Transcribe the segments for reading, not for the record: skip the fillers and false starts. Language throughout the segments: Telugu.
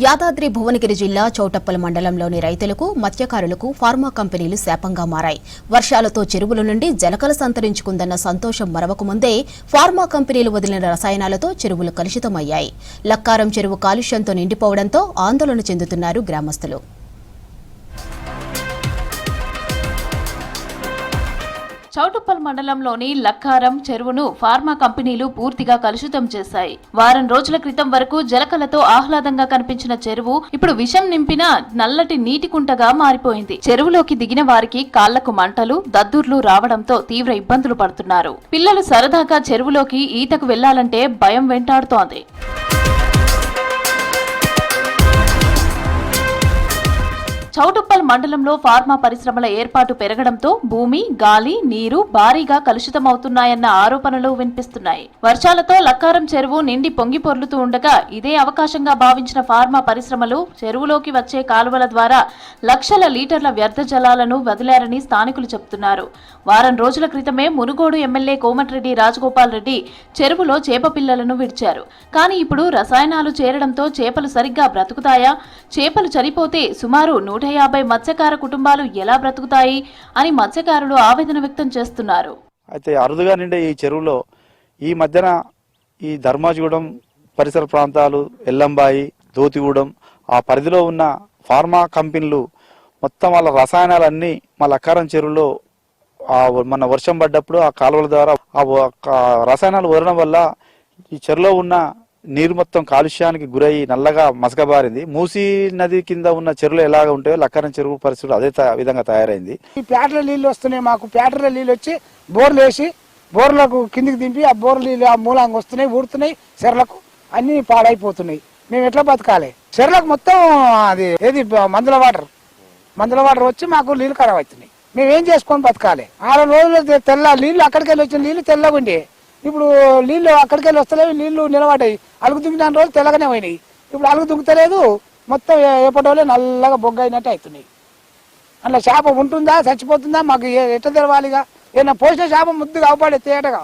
యాదాద్రి భువనగిరి జిల్లా చౌటప్పల్ మండలంలోని రైతులకు మత్స్యకారులకు ఫార్మా కంపెనీలు శాపంగా మారాయి. వర్షాలతో చెరువుల నుండి జలకల సంతరించుకుందన్న సంతోషం మరవక ముందే ఫార్మా కంపెనీలు వదిలిన రసాయనాలతో చెరువులు కలుషితమయ్యాయి. లక్కారం చెరువు కాలుష్యంతో నిండిపోవడంతో ఆందోళన చెందుతున్నారు గ్రామస్తులు. చౌటుప్పల్ మండలంలోని లక్కారం చెరువును ఫార్మా కంపెనీలు పూర్తిగా కలుషితం చేశాయి. వారం రోజుల క్రితం వరకు జలకలతో ఆహ్లాదంగా కనిపించిన చెరువు ఇప్పుడు విషం నింపిన నల్లటి నీటి కుంటగా మారిపోయింది. చెరువులోకి దిగిన వారికి కాళ్లకు మంటలు, దద్దుర్లు రావడంతో తీవ్ర ఇబ్బందులు పడుతున్నారు. పిల్లలు సరదాగా చెరువులోకి ఈతకు వెళ్లాలంటే భయం వెంటాడుతోంది. చౌటుప్పల్ మండలంలో ఫార్మా పరిశ్రమల ఏర్పాటు పెరగడంతో భూమి, గాలి, నీరు భారీగా కలుషితమవుతున్నాయన్న ఆరోపణలు వినిపిస్తున్నాయి. వర్షాలతో లక్కారం చెరువు నిండి పొంగి పొర్లుతూ ఉండగా ఇదే అవకాశంగా భావించిన ఫార్మా పరిశ్రమలు చెరువులోకి వచ్చే కాలువల ద్వారా లక్షల లీటర్ల వ్యర్థ జలాలను వదిలారని స్థానికులు చెబుతున్నారు. వారం రోజుల క్రితమే మునుగోడు ఎమ్మెల్యే కోమటిరెడ్డి రాజగోపాల్ రెడ్డి చెరువులో చేప పిల్లలను విడిచారు. కానీ ఇప్పుడు రసాయనాలు చేరడంతో చేపలు సరిగ్గా బ్రతుకుతాయా? చేపలు చనిపోతే సుమారు 150 మత్స్యకార కుటుంబాలు ఎలా బ్రతుకుతాయి అని మత్స్యకారులు ఆవేదన వ్యక్తం చేస్తున్నారు. అయితే అరుదుగా నిండే ఈ చెరువులో ఈ మధ్యన ఈ ధర్మాజిగూడెం పరిసర ప్రాంతాలు, ఎల్లంబాయి, దోతిగూడెం ఆ పరిధిలో ఉన్న ఫార్మా కంపెనీలు మొత్తం వాళ్ళ రసాయనాలన్నీ మా లక్కారం చెరువులో మన వర్షం పడ్డప్పుడు ఆ కాలువల ద్వారా ఆ రసాయనాలు వదలడం వల్ల ఈ చెరువులో ఉన్న నీరు మొత్తం కాలుష్యానికి గురయ్యి నల్లగా మసకబారింది. మూసీ నది కింద ఉన్న చెరువులు ఎలాగ ఉంటాయో లక్కారం చెరువు పరిస్థితులు అదే విధంగా తయారైంది. ఈ ప్యాటర్ల నీళ్లు వస్తున్నాయి. మాకు ప్యాటర్ల నీళ్ళు వచ్చి బోర్లు వేసి బోర్లకు కిందికి దింపి ఆ బోర్ల నీళ్ళు ఆ మూలంగా వస్తున్నాయి, ఊడుతున్నాయి. చెర్లకు అన్ని పాడైపోతున్నాయి. మేము ఎట్లా బతకాలి? చెర్లకు మొత్తం అది ఏది మందుల వాటర్ వచ్చి మాకు నీళ్ళు ఖరాబ్ అవుతున్నాయి. మేము ఏం చేసుకొని బతకాలి? 6 రోజులు తెల్ల నీళ్లు అక్కడికి వెళ్ళి వచ్చిన నీళ్లు తెల్లగా ఉండే, ఇప్పుడు నీళ్లు అక్కడికి వెళ్ళి వస్తలేవు. నీళ్లు నిలబడ్డాయి. అలుగు దుంకిన రోజులు తెల్లగానే పోయినాయి. ఇప్పుడు అలుగు దుంకుతలేదు. మొత్తం ఎప్పటి నల్లగా బొగ్గ అయినట్టు అవుతున్నాయి. అట్లా చేప ఉంటుందా, చచ్చిపోతుందా? మాకు ఎట్లా తెలవాలిగా? ఏదైనా పోసిన చేప ముద్దుగా అవపడే తేటగా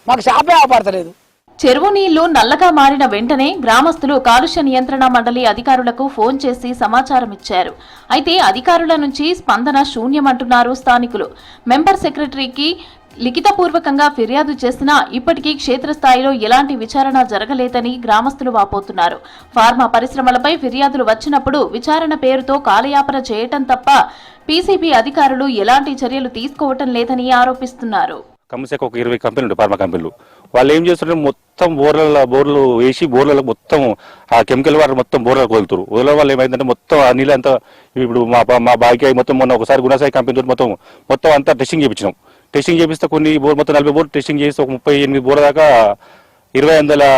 మాకు చేపే అవపడతలేదు. చెరువు నీళ్లు నల్లగా మారిన వెంటనే గ్రామస్తులు కాలుష్య నియంత్రణ మండలి అధికారులకు ఫోన్ చేసి సమాచారం ఇచ్చారు. అయితే అధికారుల నుంచి స్పందన శూన్యమంటున్నారు స్థానికులు. మెంబర్ సెక్రటరీకి లిఖితపూర్వకంగా ఫిర్యాదు చేసినా ఇప్పటికీ క్షేత్రస్థాయిలో ఎలాంటి విచారణ జరగలేదని గ్రామస్తులు వాపోతున్నారు. ఫార్మా పరిశ్రమలపై ఫిర్యాదులు వచ్చినప్పుడు విచారణ పేరుతో కాలయాపన చేయటం తప్ప పీసీబీ అధికారులు ఎలాంటి చర్యలు తీసుకోవటం లేదని ఆరోపిస్తున్నారు. కమ్సెక్ ఒక 20 కంపెనీలు ఫార్మా కంపెనీలు వాళ్ళు ఏం చేస్తున్నారు, మొత్తం బోర్లు వేసి బోర్లలో మొత్తం ఆ కెమికల్ వాటర్ మొత్తం బోర్లకు వదులుతారు. వదలడం వల్ల ఏమైందంటే మొత్తం ఆ నీళ్ళు అంతా ఇప్పుడు మా బాయికి మొత్తం మొన్న ఒకసారి గుణసాయి కంపెనీ తోటి మొత్తం అంతా టెస్టింగ్ చేయించినాం. టెస్టింగ్ చేపిస్తే కొన్ని బోర్ మొత్తం 40 బోర్లు టెస్టింగ్ చేసి ఒక 38 బోర్ల దాకా 2000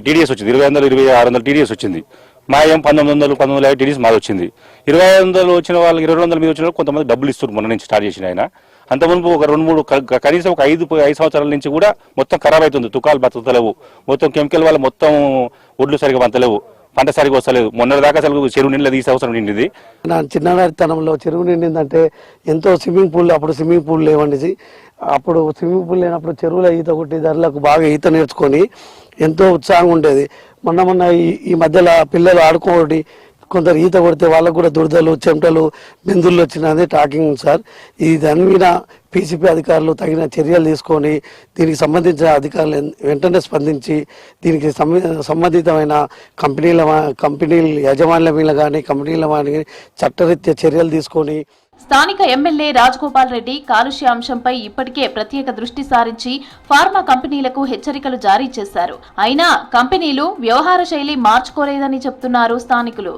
టీడీఎస్ వచ్చింది. 2600 టీడీఎస్ వచ్చింది. మాయం 1950 టీడీఎస్ మాది వచ్చింది. 2500 వచ్చిన వాళ్ళకి 2200 మీద వచ్చిన కొంతమంది డబ్బులు ఇస్తున్నారు. మొన్న నుంచి స్టార్ట్ చేసిన ఆయన అంత మునుపు ఒక 2-3 కనీసం ఒక 5 సంవత్సరాల నుంచి కూడా మొత్తం ఖరాబ్ అవుతుంది. తుకాలు బతుకుతలేవు. మొత్తం కెమికల్ వల్ల మొత్తం ఒడ్లు సరిగా పంతలేవు, పంట సరిగా వస్తలేదు. మొన్నటిదాకా అసలు చెరువు నీళ్ళు తీసే అవసరం నిండింది. నా చిన్నతనంలో చెరువు నిండిందంటే ఎంతో స్విమ్మింగ్ పూల్, అప్పుడు స్విమ్మింగ్ పూల్ లేవండి. అప్పుడు స్విమ్మింగ్ పూల్ లేనప్పుడు చెరువులో ఈత కొట్టి ధరలకు బాగా ఈత నేర్చుకొని ఎంతో ఉత్సాహంగా ఉండేది. మొన్న ఈ మధ్యలో పిల్లలు ఆడుకోటి కొందరు ఈత కొడితే వాళ్ళకు కూడా దురదలు, చెమటలు, బెందులు వచ్చినది టాకింగ్ సార్. దాని మీద పీసీపీ అధికారులు తగిన చర్యలు తీసుకొని దీనికి సంబంధించిన అధికారులు వెంటనే స్పందించి దీనికి సంబంధితమైన కంపెనీల యజమానుల మీద కానీ కంపెనీల మీద చట్టరీత్యా చర్యలు తీసుకొని. స్థానిక ఎమ్మెల్యే రాజగోపాల్ రెడ్డి కాలుష్య అంశంపై ఇప్పటికే ప్రత్యేక దృష్టి సారించి ఫార్మా కంపెనీలకు హెచ్చరికలు జారీ చేశారు. అయినా కంపెనీలు వ్యవహార శైలి మార్చుకోలేదని చెప్తున్నారు స్థానికులు.